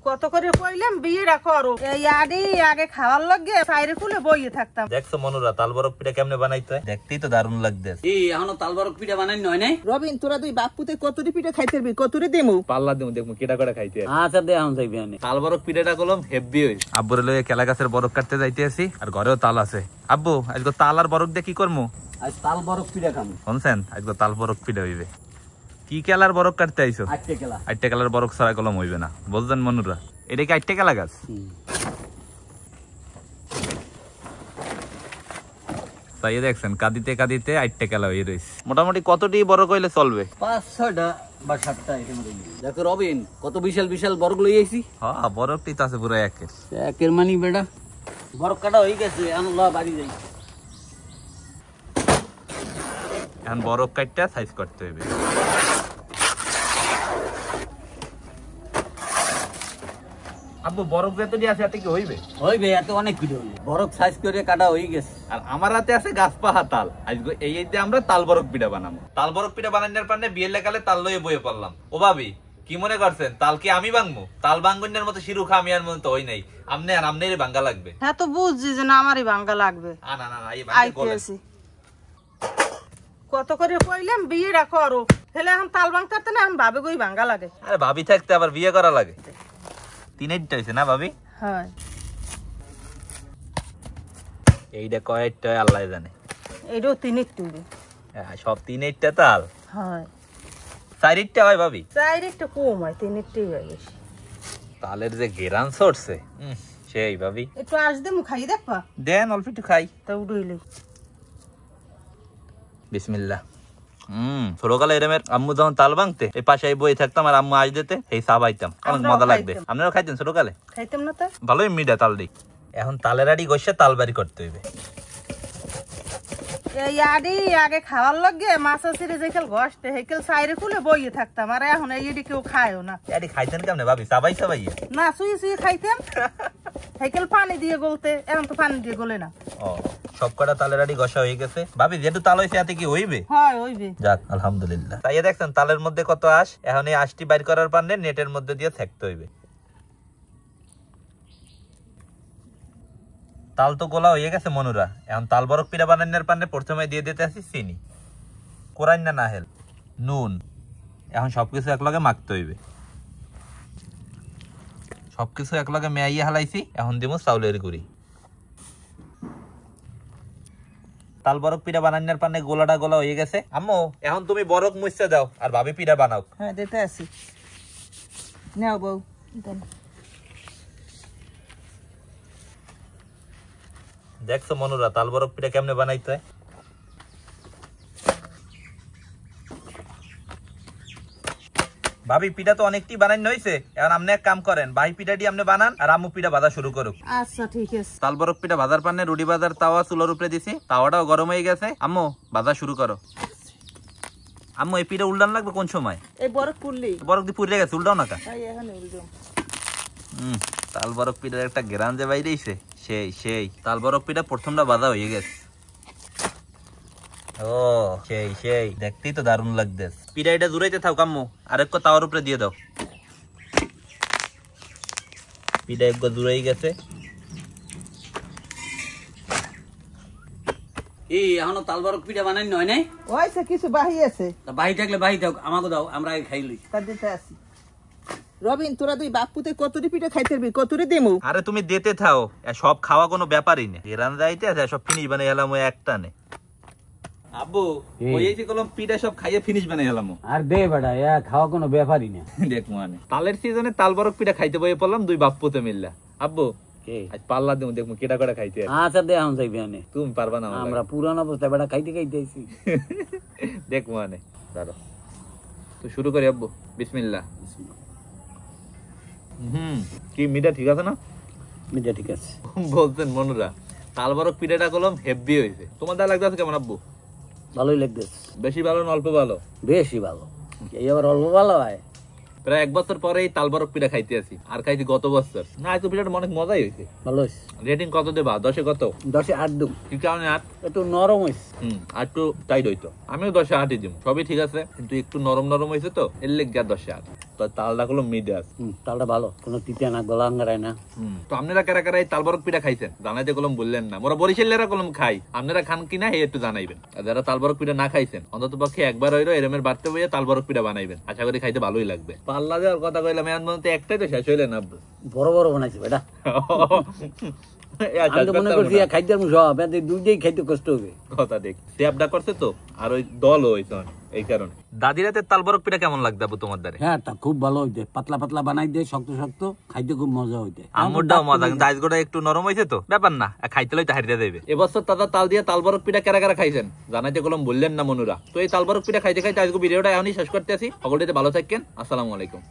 কত করে কইলাম বিয়েটা করো, এই আগে খাওয়ার লাগে বাইরে খুলে বইয়ে থাকতাম। দেখছো মনুরা তাল বরফ পিঠা কেমনে বানাইতে হয়, দেখতেই তো দারুণ লাগতেছে। এই এখনো তাল বরফ পিঠা বানাই নয় নাই? রবিন তোরা দুই বাপুতে কতটি পিঠা খাইতে পারবি, কতটি দেমু পাল্লা দেবো দেখবো কেটা করে খাইতে। আচ্ছা দে এখন যাইবি আনে। তাল বরফ পিঠাটা করলাম হেভি হইছে। আব্বুরে লইয়া কেলা গাছের বরফ কাটতে যাইতে আছি, আর ঘরেও তাল আছে। আব্বু আজকে তাল আর বরফ দিয়ে কি করবো? আজ তাল বরফ পিঠা খামু। শুনছেন আজকে তাল বরফ পিঠা হইবে। কি কেলার বরফ কাটতে আইছো? আটটা কেলার বরফ ছাড়া কলম হইবে না, বুঝলেন মনুরা? এটা কি আটটা কেলা গাছ? তাই দেখছেন কাঁদিতে কাঁদিতে আটটা কেলা হয়ে রয়েছে। মোটামুটি কতটি বড় কইলে চলবে? 5-6টা বা 7টা এর মধ্যে। দেখো রবিন কত বিশাল বিশাল বরফ লই আইছি। হ্যাঁ বরফটি তো আছে পুরো একের মানি বেটা। বরফ কাটা হয়ে গেছে, এখন ল বাড়ি যাই। এখন বরফ কাটটা সাইজ করতে হবে। আব্বু বরফ যতটি আছে এত কি হইবে? হইবে, এত অনেক পিঠা হইবে। বরফ সাইজ করে কাটা হয়ে গেছে। আর আমার হাতে আছে গাছ পাহা তাল। আজকে এইতে আমরা তাল বরফ পিঠা বানাবো। তাল বরফ পিঠা বানানোর পারে বিয়ের লেকালে তাল লইয়ে বইয়ে পড়লাম। ও ভাবি কি মনে করছেন তাল কি আমি ভাঙবো? তাল ভাঙ্গনের মতো শিরু খা আমি আর মতো হই নাই। আমনে আর আমনেরই ভাঙ্গা লাগবে। হ্যাঁ তো বুঝছি যে না আমারই ভাঙ্গা লাগবে। না না না এই ভাঙ্গে গলে। কত করে কইলাম বিয়েটা করো, হেলে এখন তাল ভাঙতে না এখন ভাবে কই ভাঙ্গা লাগে। আরে ভাবি থাকতে আবার বিয়ে করা লাগে? তিনটা হইছে না ভাবি? হ্যাঁ এইটা কয়টা আল্লাহ জানে। এইটাও তিনটা। সব তিনটা তাল? হ্যাঁ চারটা হয় ভাবি? চারটা কম হয়, তিনটাই হয় বেশি। তালের যে গেরান সরছে সেই ভাবি। একটু আসদে মু খাই দেখবা? দেন অল্প একটু খাই। তা উড়ইলে বিসমিল্লাহ। ছোটকালে এরমের আম্মু যখন তাল ভাঙতে এই পাশে বই থাকতাম আর আম্মু আজ দিতে এই চা পাইতাম, অনেক মজা লাগবে। আপনারাও খাইতেন ছোটকালে? খাইতাম না তো, ভালোই মিঠা তাল দি। এখন তালের আড়ি গসে তাল বাড়ি করতে হইবে। এই আগে খাওয়ার লাগে মাছ ছিঁড়ে যেখাল ঘষতে হেকেল সাইরে খুলে বইয়ে থাকতাম, আর এখন এইটি কেউ খায়ও না। আড়ি খাইতেন কেমনে ভাবি? চাবাই চাবাই না শুয়ে শুয়ে খাইতাম। হেকেল পানি দিয়ে গলতে, এখন তো পানি দিয়ে গলে না। ও সব কটা তালের আড়ি গসা হয়ে গেছে ভাবি। যেহেতু তাল হয়েছে এতে কি হইবে? হয় হইবে। যাক আলহামদুলিল্লাহ। তাই দেখছেন তালের মধ্যে কত আঁশ। এখন এই আঁশটি বাইর করার পারলে নেটের মধ্যে দিয়ে থাকতে হইবে। তাল তো গোলা হয়ে গেছে মনুরা। এখন তাল বরফ পিঠা বানানোর পারলে প্রথমে দিয়ে দিতে আসি চিনি, কোরাইন না নাহেল, নুন। এখন সবকিছু একলগে মাখতে হইবে। সবকিছু একলগে মেয়াইয়ে হালাইছি। এখন দিব চাউলের গুঁড়ি। তাল বরফ পিঠা বানানোর পারলে গোলাটা গোলা হয়ে গেছে। আম্মু এখন তুমি বরফ মুছতে দাও আর ভাবি পিঠা বানাও। হ্যাঁ দিতে আসি। নাও বউ দেন। দেখছো মনুরা তাল বরফ পিঠা কেমনে বানাইতে হয়? ভাবি পিঠা তো অনেকটি বানানো হয়েছে। এখন আপনি এক কাম করেন, ভাই পিঠাটি আপনি বানান আর আম্মু পিঠা ভাজা শুরু করুক। আচ্ছা ঠিক আছে। তাল বরফ পিঠা ভাজার পানে রুটি ভাজার তাওয়া চুলার উপরে দিছি। তাওয়াটাও গরম হয়ে গেছে। আম্মু ভাজা শুরু করো। আম্মু এই পিঠা উল্টান লাগবে কোন সময়? এই বরফ পুরলি। বরফ দিয়ে পুড়ে গেছে, উল্টাও না কা? তাই এখানে উল্টাম। তাল বরফ পিঠার একটা গ্রান যে বাইরেছে সেই তাল বরফ পিঠা প্রথমটা ভাজা হয়ে গেছে। ও সেই দেখতেই তো দারুণ লাগতেছে। পিঠা এটা জুড়াইতে থাও কাম্মু, আরেক তাওয়ার উপরে দিয়ে দাও। পিঠা এক জুড়াই গেছে। এই এখনো তাল বরফ পিঠা বানাই নয় নাই? ওইছে কিছু বাহি আছে। তা বাহি থাকলে বাহি থাক, আমাকে দাও, আমরা আগে খাই লই। তা দিতে আসি। রবিন তোরা দুই বাপুতে কতটি পিঠা খাইতে পারবি, কতটি দেমু? আরে তুমি দিতে থাও, সব খাওয়া কোনো ব্যাপারই না। এরান যাইতে আছে সব ফিনিশ বানাই হেলাম ওই একটা নে। আব্বু ওই যে কলম পিঠা সব খাইয়ে ফিনিশ বানাই হেলাম। আর দে বেটা, এ খাওয়া কোনো ব্যাপারই না। দেখ মানে তালের সিজনে তাল বরফ পিঠা খাইতে বইয়ে পড়লাম দুই বাপুতে মিললা। আব্বু আজ পাল্লা দেবো দেখবো কেটা করে খাইতে। আচ্ছা দে এখন যাইবি আনে। তুমি পারবা না? আমরা পুরান অবস্থা বেটা খাইতে খাইতে আইছি। দেখ মানে দাঁড়ো তো শুরু করি আব্বু। বিসমিল্লাহ। কি মিঠা ঠিক আছে না? মিঠা ঠিক আছে বলছেন মনুরা। তাল বরফ পিঠাটা করলাম হেভি হয়েছে। তোমার দা লাগতেছে কেমন আব্বু? ভালোই লাগতেছে। বেশি ভালো না অল্প ভালো? বেশি ভালো। এই আবার অল্প ভালো হয়? প্রায় 1 বছর পরে এই তালবরক পিঠা খাইতে আছি, আর খাইছি গত বছর। না আজকে পিঠাটা অনেক মজাই হয়েছে। ভালো হয়েছে। রেটিং কত দেবা? 10-এ কত? 10-এ 8 দিম। কি কারণে 8? একটু নরম হয়েছে। আর একটু টাইট হইতো। আমিও 10-এ 8-ই দিব। সবই ঠিক আছে, কিন্তু একটু নরম নরম হয়েছে তো, এর লেগে 10-এ 8। তো তালটা গুলো মিডে আছে। তালটা ভালো, কোনো তিতা না, গলা আঙ্গারায় না। তো আপনারা কারা কারা এই তালবরক পিঠা খাইছেন জানাইতে কলম বললেন না। মোরা বরিশালেরা কলম খাই, আপনারা খান কিনা হে একটু জানাইবেন। আর যারা তালবরক পিঠা না খাইছেন অন্তত পক্ষে একবার হইলো এরমের বাড়তে বইয়া তালবরক পিঠা বানাইবেন, আশা করি খাইতে ভালোই লাগবে। পাল্লা দেওয়ার কথা কইলাম, এর মধ্যে একটাই তো শেষ হইলে না। বড় বড় বানাইছে বেটা। আমি তো মনে করছি খাইতে সব, দুইটাই খাইতে কষ্ট হবে। কথা দেখ সেবডা করছে তো, আর ওই দল হইছে এই কারণে। দাদি রাতে তালবরক পিঠা কেমন লাগবে আপু তোমার দ্বারে? হ্যাঁ, তা খুব ভালো হইতে, পাতলা পাতলা বানাই দে, শক্ত শক্ত, খাইতে খুব মজা হইতে। আমুরটাও মজা, কিন্তু আজগোটা একটু নরম হইছে তো, ব্যাপার না, খাইতে লইতে হারিয়ে দেবে। এবছর দাদা তাল দিয়ে তালবরক পিঠা কারা কারা খাইছেন জানাইতে কলম বললেন না মনুরা। তো এই তালবরক পিঠা খাইতে খাইতে আজকে ভিডিওটা এখনই শেষ করতে আসি। সকলে ভালো থাকেন, আসসালামু আলাইকুম।